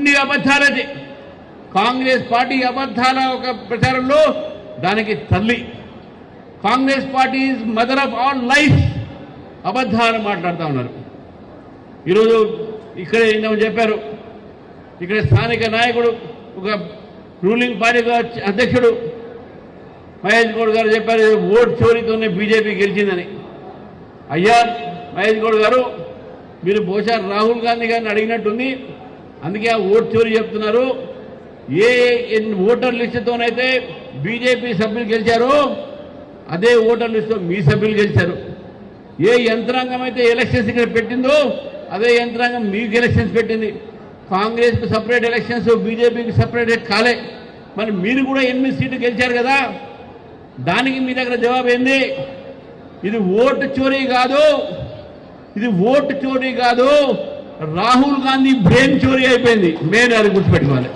అన్ని అబద్ధాలది. కాంగ్రెస్ పార్టీ అబద్ధాల ఒక ప్రచారంలో దానికి తల్లి. Congress party is mother of all life. అబద్ధాలు మాట్లాడుతూ ఉన్నారు. ఈరోజు ఇక్కడే చెప్పారు, ఇక్కడ స్థానిక నాయకుడు ఒక రూలింగ్ పార్టీ అధ్యక్షుడు మహేష్ గౌడ్ గారు చెప్పారు ఓటు చోరీతోనే బీజేపీ గెలిచిందని. అయ్యా మహేష్ గౌడ్ గారు, మీరు బహుశా రాహుల్ గాంధీ గారిని అడిగినట్టుంది, అందుకే ఆ ఓటు చోరీ చెప్తున్నారు. ఏ ఓటర్ లిస్టుతోనైతే బీజేపీ సభ్యులు గెలిచారో అదే ఓటర్ లిస్టుతో మీ సభ్యులు గెలిచారు. ఏ యంత్రాంగం అయితే ఎలక్షన్స్ ఇక్కడ పెట్టిందో అదే యంత్రాంగం మీకు ఎలక్షన్స్ పెట్టింది. కాంగ్రెస్కి సపరేట్ ఎలక్షన్స్, బీజేపీకి సపరేట్ కాలే. మరి మీరు కూడా 8 సీట్లు గెలిచారు కదా, దానికి మీ దగ్గర జవాబు ఏంది? ఇది ఓటు చోరీ కాదు, ఇది ఓటు చోరీ కాదు, రాహుల్ గాంధీ బ్రెయిన్ చోరీ అయిపోయింది. మెయిన్ అది గుర్తుపెట్టుకోవాలి.